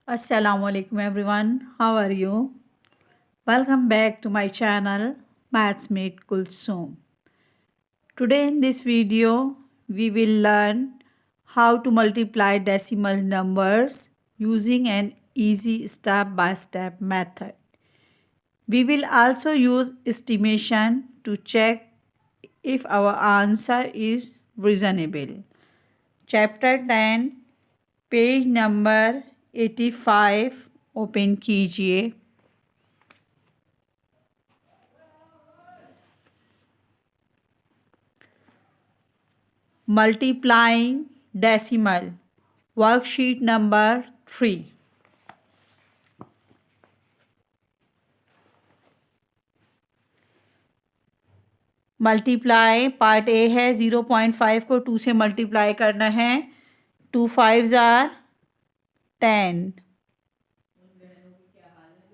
Assalamualaikum everyone. How are you? Welcome back to my channel Mathsmate Kulsum. Today in this video we will learn how to multiply decimal numbers using an easy step-by-step method. We will also use estimation to check if our answer is reasonable. Chapter 10 page number 85 open कीजिए। Multiplying decimal worksheet number 3। Multiply part A है। 0.5 को 2 से multiply करना है। 2 5s are 10,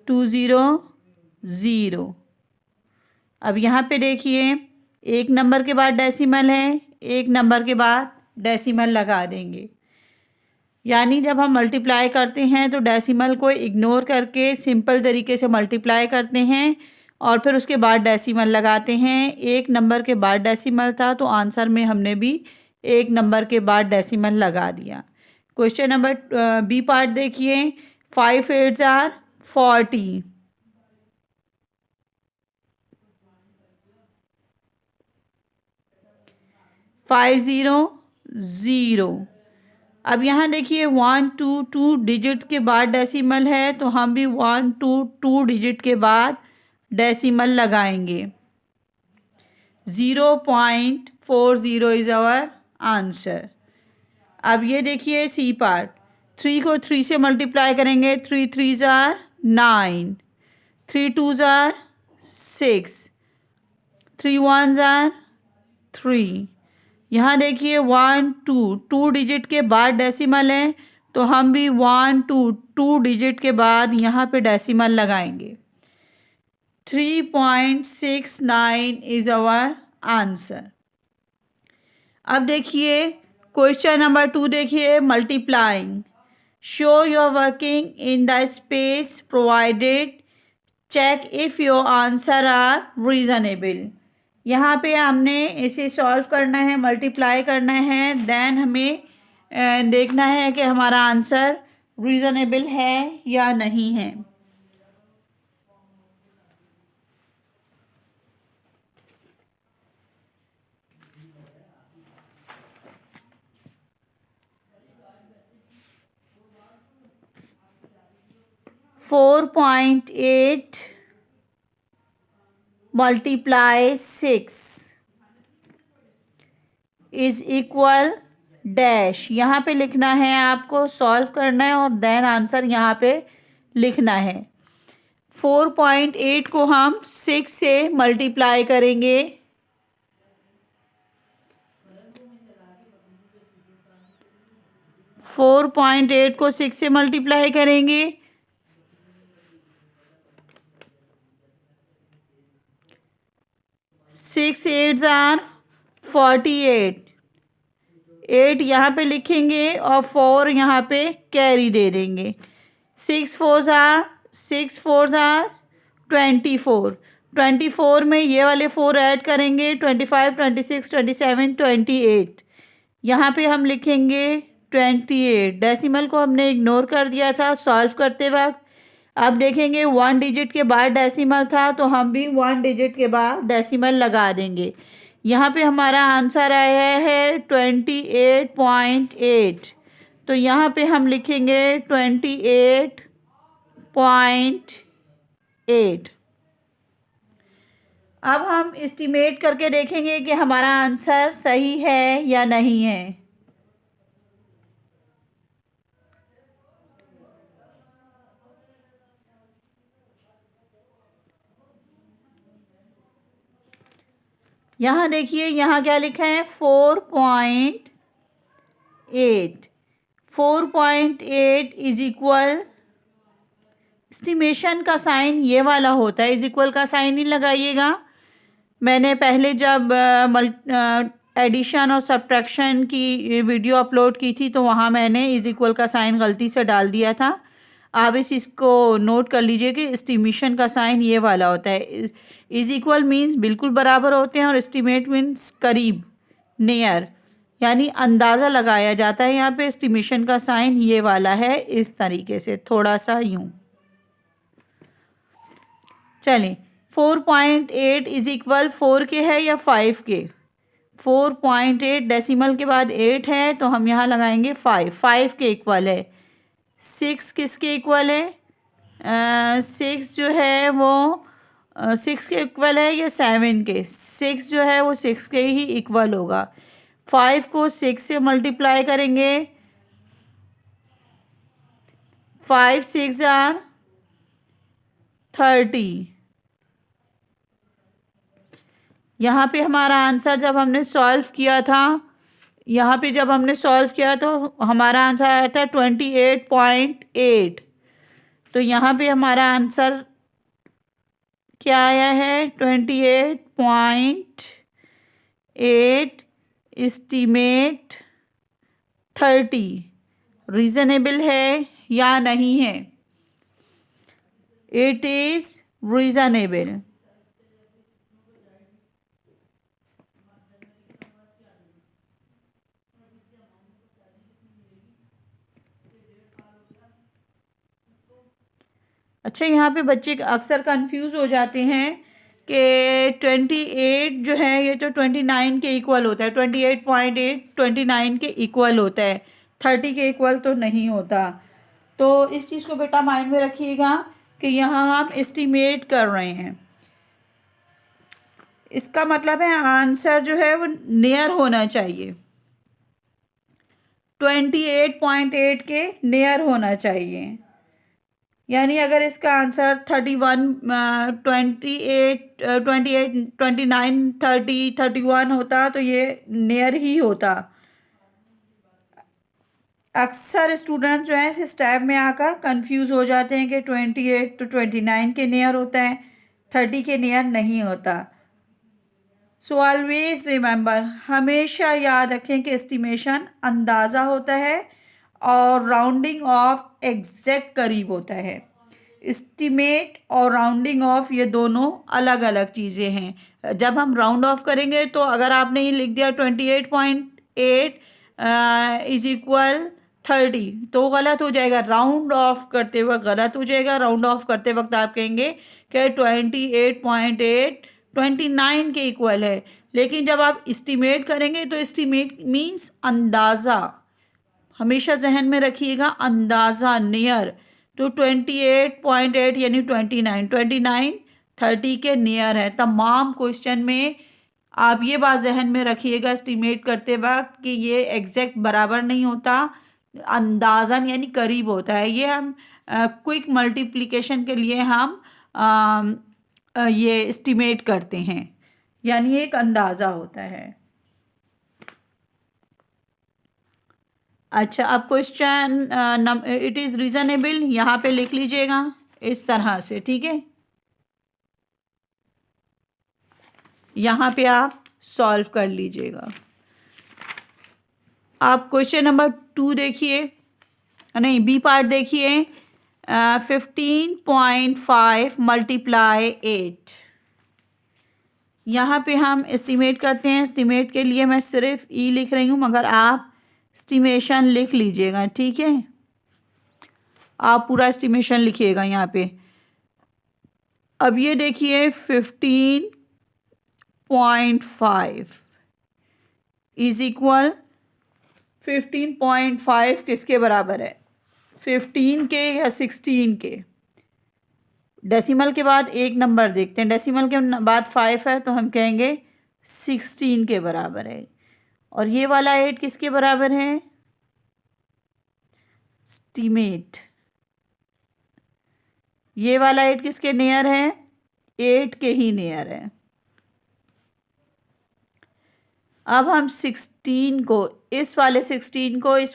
2 0 0। अब यहाँ पे देखिए, एक नंबर के बाद डेसिमल है, एक नंबर के बाद डेसिमल लगा देंगे। यानी जब हम मल्टीप्लाई करते हैं तो डेसिमल को इग्नोर करके सिंपल तरीके से मल्टीप्लाई करते हैं और फिर उसके बाद डेसिमल लगाते हैं। एक नंबर के बाद डेसिमल था तो आंसर में हमने भी एक नंबर के बाद डेसिमल लगा दिया। क्वेश्चन नंबर बी पार्ट देखिए। 5 8s आर 40, 5 0 0। अब यहाँ देखिए 1 2 2 डिजिट के बाद डेसिमल है तो हम भी 1 2 2 डिजिट के बाद डेसिमल लगाएंगे। 0.40 इज़ आवर आंसर। अब ये देखिए सी पार्ट। 3 को 3 से मल्टीप्लाई करेंगे। 3 3s are 9, 3 2s are 6, 3 1s are 3। यहाँ देखिए 1 2 2 डिजिट के बाद डेसिमल है तो हम भी 1 2 2 डिजिट के बाद यहाँ पे डेसिमल लगाएंगे। 3.69 इज़ आवर आंसर। अब देखिए क्वेश्चन नंबर 2 देखिए। Multiplying, show your working in the space provided, check if your answer are reasonable. यहाँ पे हमने इसे सॉल्व करना है, मल्टीप्लाई करना है, देन हमें देखना है कि हमारा आंसर रीज़नेबल है या नहीं है। (4.8 multiply 6 इज इक्वल डैश। यहाँ पे लिखना है, आपको सॉल्व करना है और देन आंसर यहाँ पे लिखना है। 4.8 को हम 6 से मल्टीप्लाई करेंगे। फोर पॉइंट एट को 6 से मल्टीप्लाई करेंगे। 6 8s आर 48। 8 यहाँ पे लिखेंगे और 4 यहाँ पे कैरी दे देंगे। 6 4s आर 24। 24 में ये वाले 4 ऐड करेंगे। 25 26 27 28। यहाँ पे हम लिखेंगे 28। डेसिमल को हमने इग्नोर कर दिया था सॉल्व करते वक्त। अब देखेंगे 1 डिजिट के बाद डेसिमल था तो हम भी 1 डिजिट के बाद डेसिमल लगा देंगे। यहाँ पे हमारा आंसर आया है 28.8। तो यहाँ पे हम लिखेंगे 28.8। अब हम एस्टिमेट करके देखेंगे कि हमारा आंसर सही है या नहीं है। यहाँ देखिए, यहाँ क्या लिखा है 4.8। 4.8 इज इक्वल, एस्टिमेशन का साइन ये वाला होता है, इज इक्वल का साइन नहीं लगाइएगा। मैंने पहले जब एडिशन और सब्ट्रैक्शन की वीडियो अपलोड की थी तो वहाँ मैंने इज इक्वल का साइन गलती से डाल दिया था। आप इस चीज़ को नोट कर लीजिए कि एस्टिमेशन का साइन ये वाला होता है। इज इक्वल मीन्स बिल्कुल बराबर होते हैं और एस्टिमेट मीन्स करीब, नियर, यानी अंदाज़ा लगाया जाता है। यहाँ पे एस्टिमेशन का साइन ये वाला है, इस तरीके से थोड़ा सा यूँ। चलें, 4.8 इज इक्वल 4 के है या 5 के? 4.8 डेसिमल के बाद 8 है तो हम यहाँ लगाएंगे 5 के इक्वल है। 6 किसके इक्वल है? 6 जो है वो 6 के इक्वल है या 7 के? 6 जो है वो 6 के ही इक्वल होगा। 5 को 6 से मल्टीप्लाई करेंगे, 5 6 आर 30। यहाँ पे हमारा आंसर जब हमने सॉल्व किया था, यहाँ पे जब हमने सॉल्व किया तो हमारा आंसर आया था 28.8। तो यहाँ पे हमारा आंसर क्या आया है? 28.8 एस्टीमेट 30 रीज़नेबल है या नहीं है? It is reasonable. अच्छा, यहाँ पे बच्चे अक्सर कंफ्यूज हो जाते हैं कि 28 जो है ये तो 29 के इक्वल होता है। 28.8 29 के इक्वल होता है, 30 के इक्वल तो नहीं होता। तो इस चीज़ को बेटा माइंड में रखिएगा कि यहाँ हम एस्टिमेट कर रहे हैं। इसका मतलब है आंसर जो है वो नियर होना चाहिए, 28.8 के नियर होना चाहिए। यानी अगर इसका आंसर 31 28 29 30 31 होता तो ये नियर ही होता। अक्सर स्टूडेंट जो हैं इस स्टेप में आकर कंफ्यूज हो जाते हैं कि 28 तो 29 के नियर होता है, 30 के नियर नहीं होता। सो ऑलवेज रिमेंबर, हमेशा याद रखें कि एस्टिमेशन अंदाज़ा होता है और राउंडिंग ऑफ एग्जैक्ट करीब होता है। एस्टिमेट और राउंडिंग ऑफ ये दोनों अलग अलग चीज़ें हैं। जब हम राउंड ऑफ करेंगे तो अगर आपने ये लिख दिया 28.8 इज इक्वल 30 तो गलत हो जाएगा। राउंड ऑफ करते वक्त गलत हो जाएगा। राउंड ऑफ करते वक्त आप कहेंगे कि 28.8 29 के इक्वल है। लेकिन जब आप एस्टिमेट करेंगे तो एस्टिमेट मीन्स अंदाज़ा, हमेशा जहन में रखिएगा, अंदाज़ा, नियर। तो 28.8 यानी 29 30 के नियर है। तमाम क्वेश्चन में आप ये बात जहन में रखिएगा एस्टिमेट करते वक्त कि ये एग्जैक्ट बराबर नहीं होता, अंदाज़न यानी करीब होता है। ये हम क्विक मल्टीप्लिकेशन के लिए हम ये एस्टिमेट करते हैं, यानी एक अंदाज़ा होता है। अच्छा, अब क्वेश्चन इट इज़ रीज़नेबल यहाँ पे लिख लीजिएगा इस तरह से, ठीक है। यहाँ पे आप सॉल्व कर लीजिएगा। आप क्वेश्चन नंबर 2 देखिए, नहीं बी पार्ट देखिए। 15.5 मल्टीप्लाई 8। यहाँ पे हम एस्टिमेट करते हैं। एस्टिमेट के लिए मैं सिर्फ ई लिख रही हूँ, मगर आप एस्टिमेशन लिख लीजिएगा, ठीक है। आप पूरा एस्टिमेशन लिखिएगा यहाँ पे। अब ये देखिए 15.5 इज इक्वल 15.5 किसके बराबर है? 15 के या 16 के? डेसिमल के बाद एक नंबर देखते हैं। डेसिमल के बाद 5 है तो हम कहेंगे 16 के बराबर है। और ये वाला 8 किसके बराबर है? एस्टीमेट। ये वाला 8 किसके नियर है? 8 के ही नियर है। अब हम 16 को इस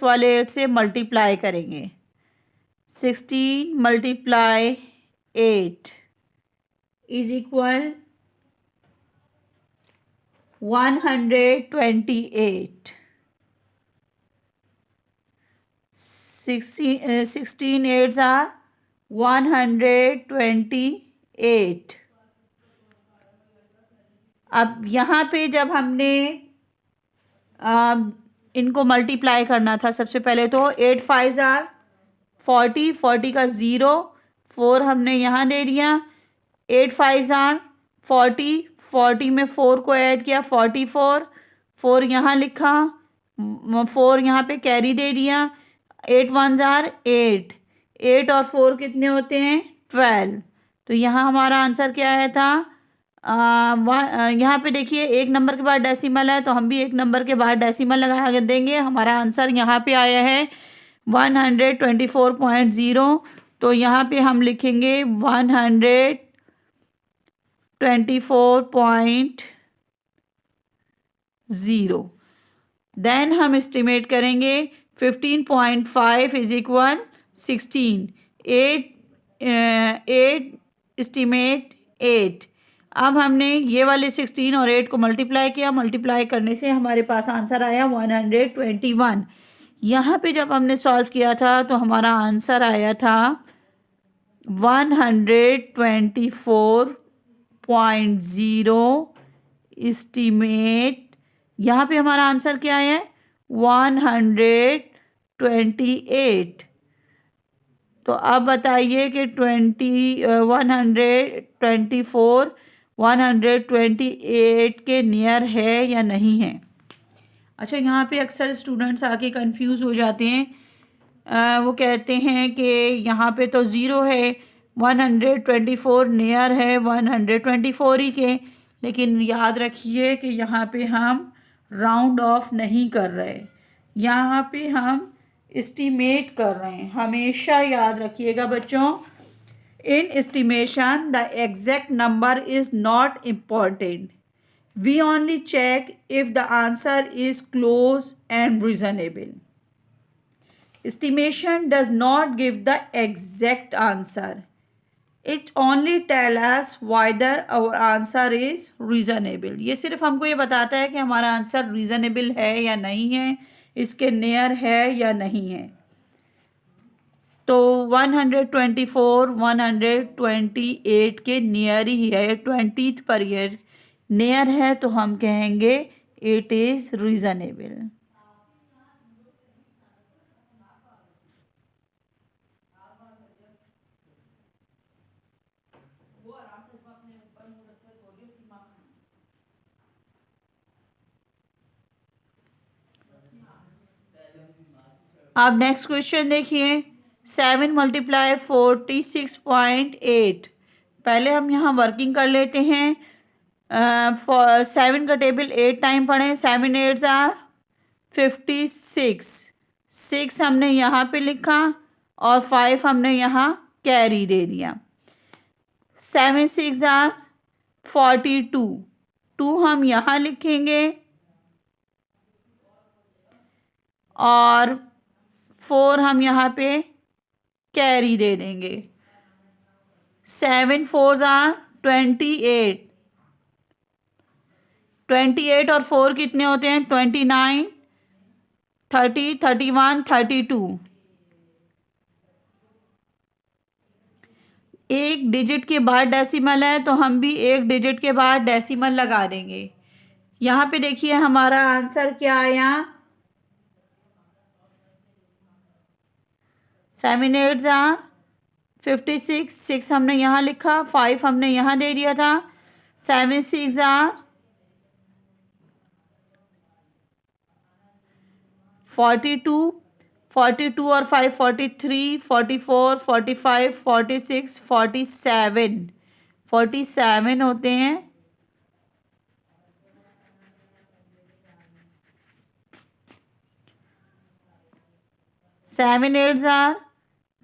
वाले 8 से मल्टीप्लाई करेंगे। 16 multiply 8 is equal 128। 16 8s are 128। अब यहाँ पे जब हमने इनको मल्टीप्लाई करना था, सबसे पहले तो 8 5 जार 40, 40 का 0, 4 हमने यहाँ दे दिया, 8 5 जार 40, 40 में 4 को ऐड किया 44, 4 यहाँ लिखा, 4 यहाँ पे कैरी दे दिया, 8 1 जार 8, 8 और 4 कितने होते हैं 12। तो यहाँ हमारा आंसर क्या आया था, यहाँ पे देखिए एक नंबर के बाद डेसिमल है, तो हम भी एक नंबर के बाद डेसिमल लगा देंगे। हमारा आंसर यहाँ पे आया है 124.0। तो यहाँ पे हम लिखेंगे 124.0। देन हम एस्टिमेट करेंगे 15.5 इज इक्वल 16, 8 एस्टिमेट 8। अब हमने ये वाले 16 और 8 को मल्टीप्लाई किया, मल्टीप्लाई करने से हमारे पास आंसर आया 121। यहाँ पे जब हमने सॉल्व किया था तो हमारा आंसर आया था 124.0 एस्टिमेट। यहाँ पे हमारा आंसर क्या है 128। तो अब बताइए कि 128 के नियर है या नहीं है। अच्छा, यहाँ पे अक्सर स्टूडेंट्स आके कंफ्यूज हो जाते हैं, वो कहते हैं कि यहाँ पे तो 0 है, 124 नियर है 124 ही के। लेकिन याद रखिए कि यहाँ पे हम राउंड ऑफ नहीं कर रहे, यहाँ पे हम एस्टिमेट कर रहे हैं। हमेशा याद रखिएगा बच्चों, इन estimation the exact number is not important, we only check if the answer is close and reasonable. Estimation does not give the exact answer, it only tell us whether our answer is reasonable. ये सिर्फ हमको ये बताता है कि हमारा answer reasonable है या नहीं है, इसके नियर है या नहीं है। तो 124 128 के नियर ही है, 20th पर ईयर नियर है, तो हम कहेंगे इट इज़ रीज़नेबल। अब नेक्स्ट क्वेश्चन देखिए, 7 × 46.8। पहले हम यहाँ वर्किंग कर लेते हैं। 7 का टेबल 8 टाइम पढ़ें, 7 8 ज़ार 56, 6 हमने यहाँ पे लिखा और 5 हमने यहाँ कैरी दे दिया। 7 6 ज़ार 42, 2 हम यहाँ लिखेंगे और 4 हम यहाँ पे कैरी दे देंगे। 7 4 ज़ार 28, 28 और 4 कितने होते हैं 29, 30 31 32। एक डिजिट के बाद डेसिमल है, तो हम भी एक डिजिट के बाद डेसिमल लगा देंगे। यहाँ पे देखिए हमारा आंसर क्या आया, 7 8 ज़ार 56, 6 हमने यहाँ लिखा, 5 हमने यहाँ दे दिया था। 7 6 ज़ार 42, 42 और 5 43, 44 45 46 47 होते हैं। 7 8 ज़ार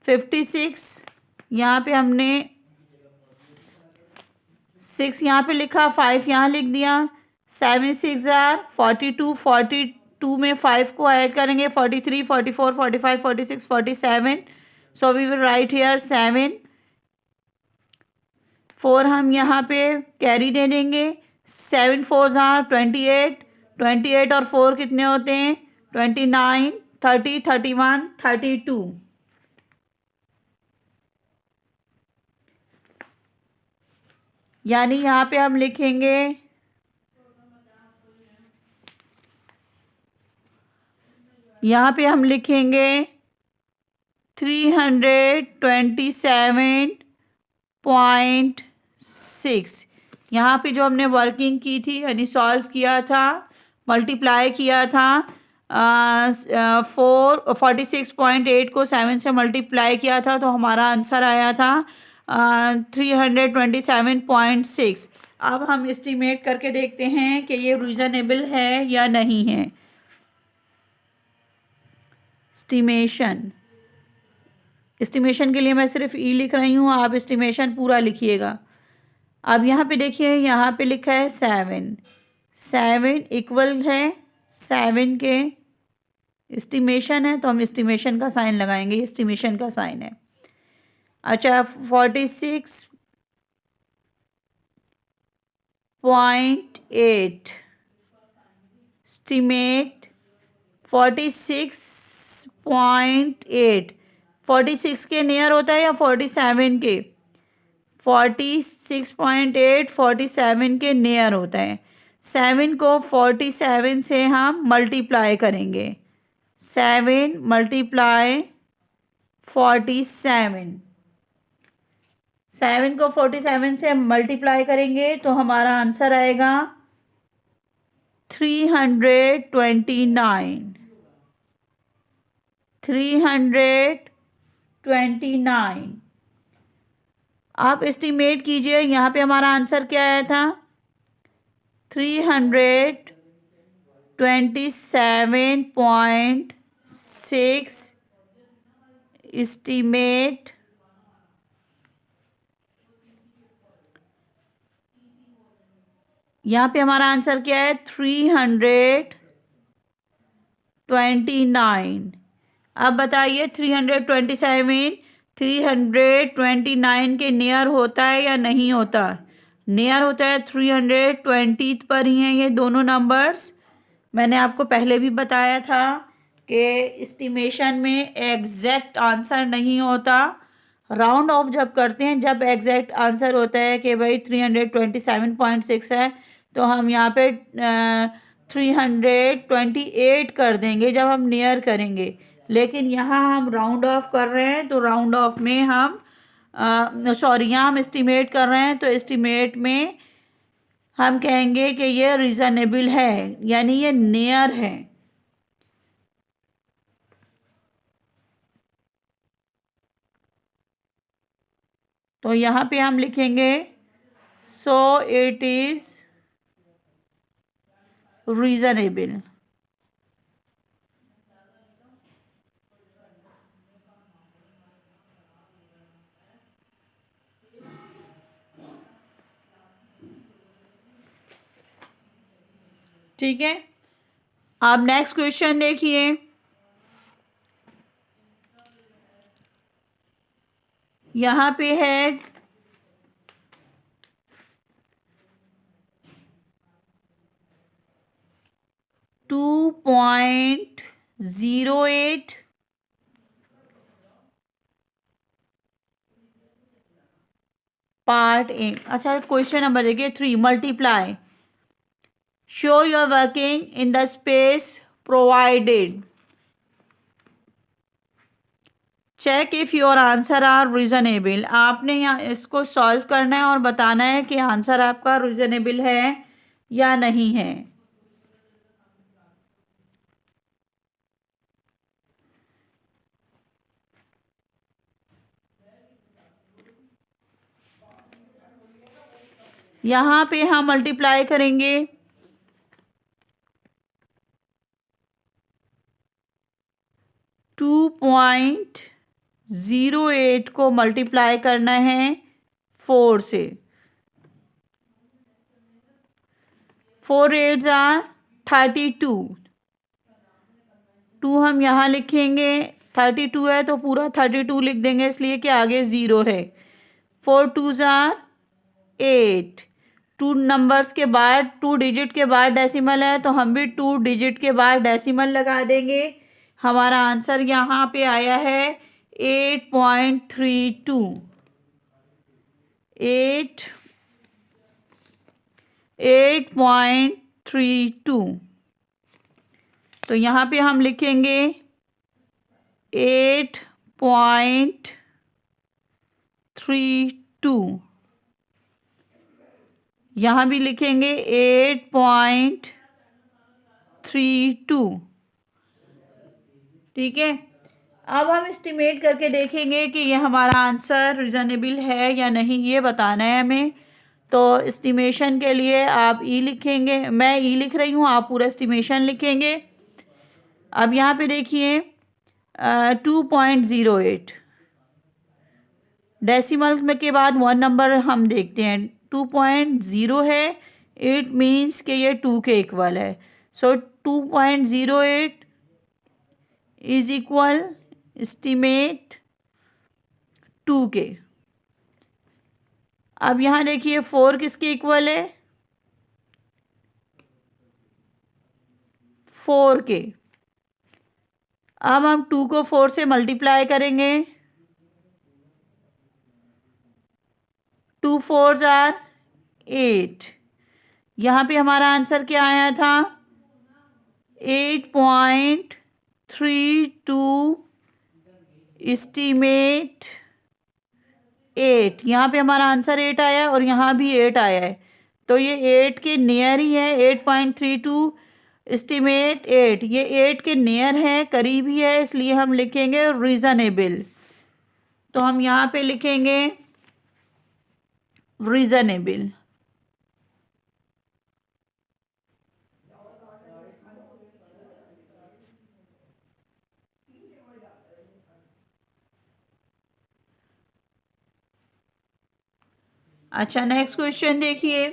56, यहाँ पे हमने 6 यहाँ पे लिखा, 5 यहाँ लिख दिया। 7 6 ज़ार 42, 42 में 5 को ऐड करेंगे, 43 44 45 46 47। So we will write here 7। 4 हम यहाँ पे कैरी दे देंगे। 7 4 ज़ार 28, 28 और 4 कितने होते हैं 29, 30 31 32। यानी यहाँ पे हम लिखेंगे यहाँ पे हम लिखेंगे 327.6। यहाँ पे जो हमने वर्किंग की थी यानी सॉल्व किया था, मल्टीप्लाई किया था, 46.8 को 7 से मल्टीप्लाई किया था तो हमारा आंसर आया था 327.6। अब हम एस्टिमेट करके देखते हैं कि ये रीज़नेबल है या नहीं है। एस्टिमेशन के लिए मैं सिर्फ ई लिख रही हूँ, आप एस्टिमेशन पूरा लिखिएगा। अब यहाँ पे देखिए, यहाँ पे लिखा है 7 इक्वल है 7 के एस्टिमेशन है, तो हम एस्टिमेशन का साइन लगाएंगे। एस्टिमेशन का साइन है। अच्छा, 46.8 एस्टिमेट 46.8 46 के नियर होता है या 47 के? 46.8 47 के नियर होता है। 7 को 47 से हम मल्टीप्लाई करेंगे। 7 मल्टीप्लाई 47, 7 को 47 से मल्टीप्लाई करेंगे तो हमारा आंसर आएगा 329। 329। आप एस्टिमेट कीजिए, यहाँ पे हमारा आंसर क्या आया था? 327.6 एस्टिमेट यहाँ पे हमारा आंसर क्या है? 329। अब बताइए 329 के नियर होता है या नहीं होता? नियर होता है। 320 पर ही हैं ये दोनों नंबर्स। मैंने आपको पहले भी बताया था कि एस्टिमेशन में एग्जैक्ट आंसर नहीं होता। राउंड ऑफ जब करते हैं, जब एग्जैक्ट आंसर होता है कि भाई 327.6 है, तो हम यहाँ पे 328 कर देंगे जब हम नियर करेंगे। लेकिन यहाँ हम राउंड ऑफ कर रहे हैं, तो राउंड ऑफ में हम यहाँ हम एस्टिमेट कर रहे हैं, तो एस्टिमेट में हम कहेंगे कि ये रीज़नेबल है, यानी ये नियर है। तो यहाँ पे हम लिखेंगे सो इट इज़ रीज़नेबल। ठीक है, आप नेक्स्ट क्वेश्चन देखिए। यहाँ पे है 2.08 पार्ट ए। अच्छा, क्वेश्चन नंबर देखिए 3, multiply show you are working in the space provided, check if your answer are reasonable. आपने यहाँ इसको सॉल्व करना है और बताना है कि आंसर आपका रीज़नेबल है या नहीं है। यहाँ पे हम मल्टीप्लाई करेंगे 2.08 को मल्टीप्लाई करना है 4 से। 4 8 आर 32। 2 हम यहाँ लिखेंगे, 32 है तो पूरा 32 लिख देंगे, इसलिए कि आगे 0 है। 4 2 आर 8। 2 नंबर्स के बाद, 2 डिजिट के बाद डेसिमल है, तो हम भी 2 डिजिट के बाद डेसिमल लगा देंगे। हमारा आंसर यहाँ पे आया है 8.32। 8.32। तो यहाँ पे हम लिखेंगे 8.32। यहाँ भी लिखेंगे 8.32। ठीक है। अब हम एस्टिमेट करके देखेंगे कि ये हमारा आंसर रिजनेबल है या नहीं, ये बताना है हमें। तो एस्टिमेशन के लिए आप ई लिखेंगे, मैं ई लिख रही हूँ, आप पूरा एस्टिमेशन लिखेंगे। अब यहाँ पे देखिए 2.08 डेसिमल में के बाद 1 नंबर हम देखते हैं। 2.0 है, 8 मीन्स कि ये 2 के इक्वल है। सो 2.08 इज इक्वल एस्टिमेट 2 के। अब यहाँ देखिए 4 किसके इक्वल है? 4 के। अब हम 2 को 4 से मल्टीप्लाई करेंगे। 2 4s आर 8। यहाँ पे हमारा आंसर क्या आया था? 8.32 एस्टीमेट 8। यहाँ पे हमारा आंसर 8 आया है और यहाँ भी 8 आया है, तो ये 8 के नियर ही है। 8.32 एस्टीमेट 8, ये 8 के नियर है, करीब ही है, इसलिए हम लिखेंगे रीज़नेबल। तो हम यहाँ पे लिखेंगे रीज़नेबल। अच्छा, नेक्स्ट क्वेश्चन देखिए।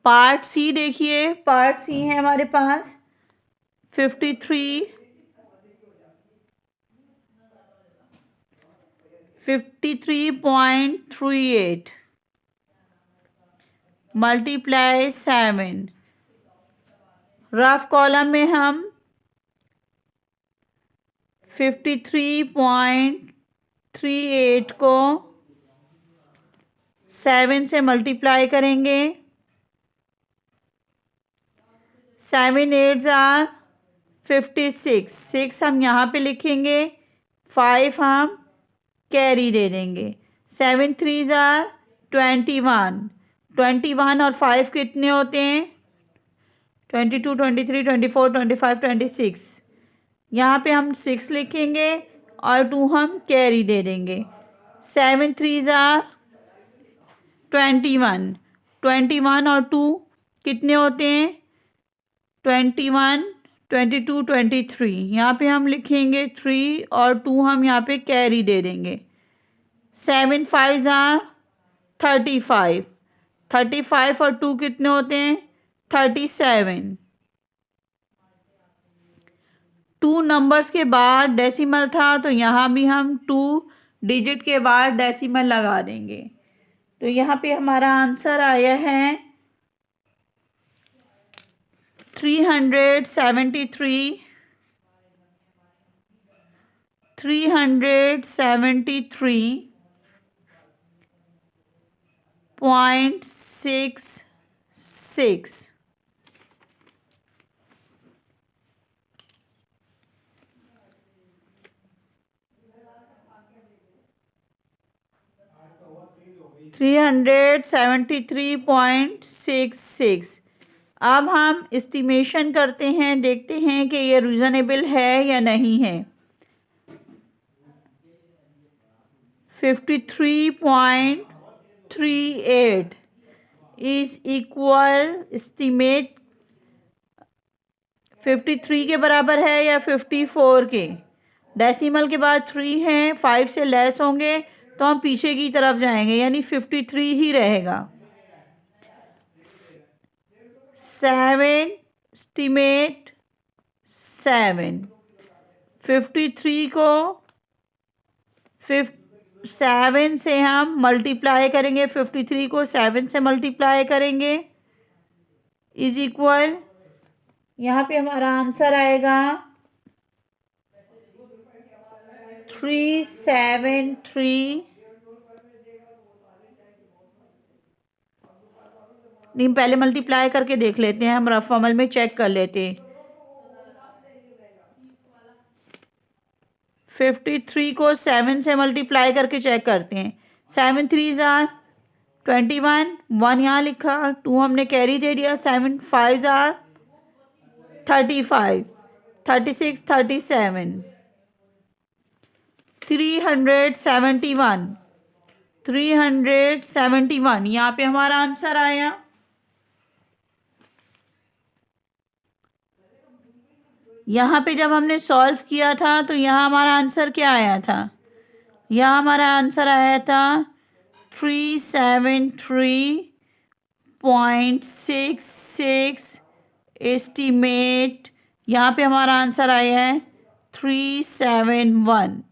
पार्ट सी देखिए, पार्ट सी है हमारे पास 53.38 मल्टीप्लाई 7। रफ कॉलम में हम 53.38 को 7 से मल्टीप्लाई करेंगे। 7 8s आर 56। 6 हम यहाँ पे लिखेंगे, 5 हम कैरी दे देंगे। 7 3s आर 21। 21 और 5 कितने होते हैं? 22 23 24 25 26। यहाँ पे हम 6 लिखेंगे और 2 हम कैरी दे देंगे। 7 3s आर 21। 21 और 2 कितने होते हैं? 21 22 23। यहाँ पे हम लिखेंगे 3 और 2 हम यहाँ पे कैरी दे देंगे। 7 5s आर 35। 35 और 2 कितने होते हैं? 37। 2 नंबर्स के बाद डेसिमल था, तो यहाँ भी हम 2 डिजिट के बाद डेसिमल लगा देंगे। तो यहाँ पे हमारा आंसर आया है 373.66। $373.66। अब हम एस्टिमेशन करते हैं, देखते हैं कि ये रीज़नेबल है या नहीं है। 53.38 इज इक्वल एस्टिमेट 53 के बराबर है या 54 के? डेसिमल के बाद 3 है, 5 से लेस होंगे तो हम पीछे की तरफ जाएंगे, यानी 53 ही रहेगा। 7 एस्टिमेट 7। 53 को 7 से हम मल्टीप्लाई करेंगे, 53 को 7 से मल्टीप्लाई करेंगे इज इक्वल, यहाँ पे हमारा आंसर आएगा 373 नहीं, पहले मल्टीप्लाई करके देख लेते हैं, हम रफ अमल में चेक कर लेते हैं। 53 को 7 से मल्टीप्लाई करके चेक करते हैं। 7 3 ज़ार 21, 1 यहाँ लिखा, 2 हमने कैरी दे दिया, 7 5 ज़ार 35, 36 37, 371, 371 यहाँ पे हमारा आंसर आया। यहाँ पे जब हमने सॉल्व किया था तो यहाँ हमारा आंसर क्या आया था? यहाँ हमारा आंसर आया था 373.66 एस्टीमेट। यहाँ पे हमारा आंसर आया है 371।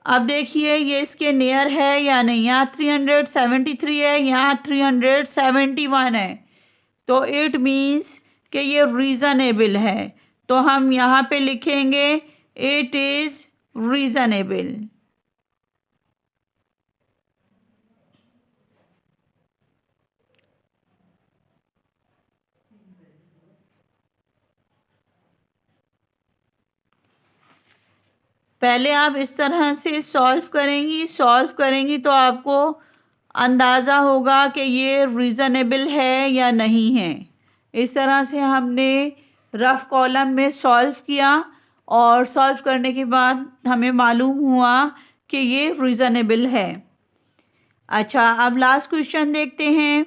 अब देखिए ये इसके नियर है या नहीं। यहाँ 373 है, यहाँ 371 है, तो इट मीन्स कि ये रीज़नेबल है। तो हम यहाँ पे लिखेंगे इट इज़ रीज़नेबल। पहले आप इस तरह से सॉल्व करेंगी तो आपको अंदाज़ा होगा कि ये रीज़नेबल है या नहीं है। इस तरह से हमने रफ कॉलम में सॉल्व किया और सॉल्व करने के बाद हमें मालूम हुआ कि ये रीज़नेबल है। अच्छा, अब लास्ट क्वेश्चन देखते हैं।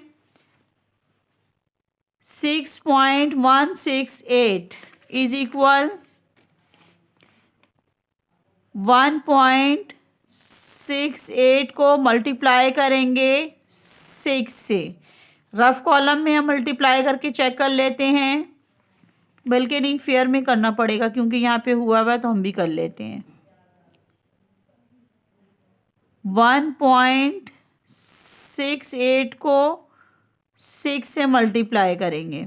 6.168 इज इक्वल 1.68 को मल्टीप्लाई करेंगे 6 से। रफ कॉलम में हम मल्टीप्लाई करके चेक कर लेते हैं, बल्कि नहीं, फेयर में करना पड़ेगा क्योंकि यहाँ पे हुआ हुआ है, तो हम भी कर लेते हैं। 1.68 को 6 से मल्टीप्लाई करेंगे।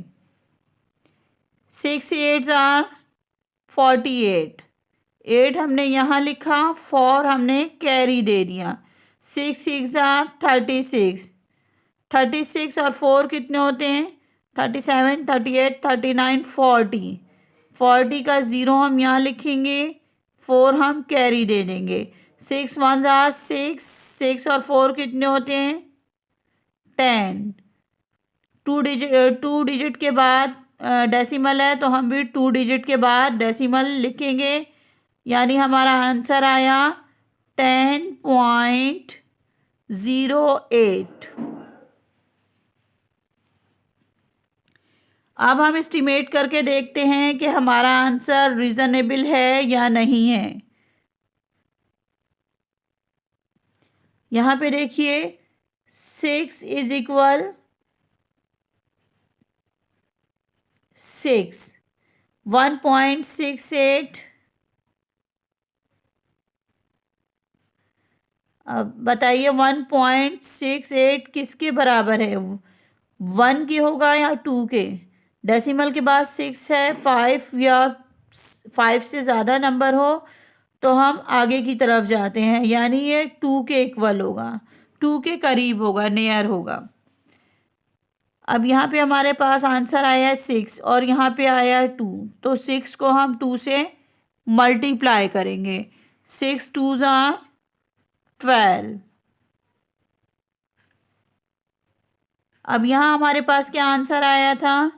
6 8 आर 48, 8 हमने यहाँ लिखा, 4 हमने कैरी दे दिया। 6 6 आर 36, 36 और 4 कितने होते हैं? 37 38 39 40, 40 का 0 हम यहाँ लिखेंगे, 4 हम कैरी दे देंगे। 6 1 आर 6, 6 और 4 कितने होते हैं? 10। 2 डिजिट के बाद डेसिमल है, तो हम भी 2 डिजिट के बाद डेसिमल लिखेंगे, यानी हमारा आंसर आया 10.08। अब हम एस्टिमेट करके देखते हैं कि हमारा आंसर रीज़नेबल है या नहीं है। यहाँ पे देखिए 6 इज इक्वल 6, 1.68। अब बताइए 1.68 किसके बराबर है? 1 के होगा या 2 के? डेसिमल के बाद 6 है, 5 या 5 से ज़्यादा नंबर हो तो हम आगे की तरफ जाते हैं, यानी ये 2 के इक्वल होगा, 2 के करीब होगा, नियर होगा। अब यहाँ पे हमारे पास आंसर आया है 6 और यहाँ पे आया है 2, तो 6 को हम 2 से मल्टीप्लाई करेंगे। 6 2 आर 12। अब यहाँ हमारे पास क्या आंसर आया था?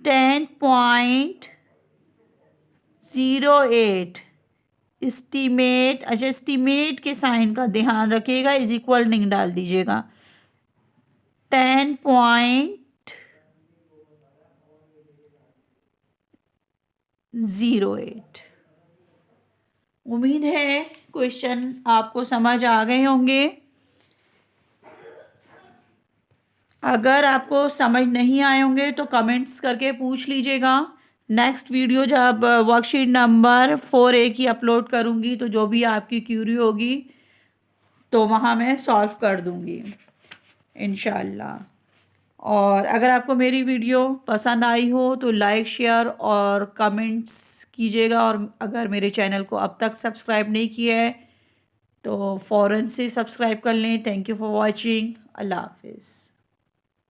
10.08 एस्टीमेट। अच्छा, एस्टीमेट के साइन का ध्यान रखिएगा, इज इक्वल नहीं डाल दीजिएगा। 10.08। उम्मीद है क्वेश्चन आपको समझ आ गए होंगे। अगर आपको समझ नहीं आए होंगे तो कमेंट्स करके पूछ लीजिएगा। नेक्स्ट वीडियो जब वर्कशीट नंबर 4A की अपलोड करूँगी तो जो भी आपकी क्यूरी होगी तो वहाँ मैं सॉल्व कर दूँगी इंशाल्लाह। और अगर आपको मेरी वीडियो पसंद आई हो तो लाइक शेयर और कमेंट्स कीजिएगा। और अगर मेरे चैनल को अब तक सब्सक्राइब नहीं किया है तो फ़ौरन से सब्सक्राइब कर लें। Thank you for watching. Allah हाफिज़।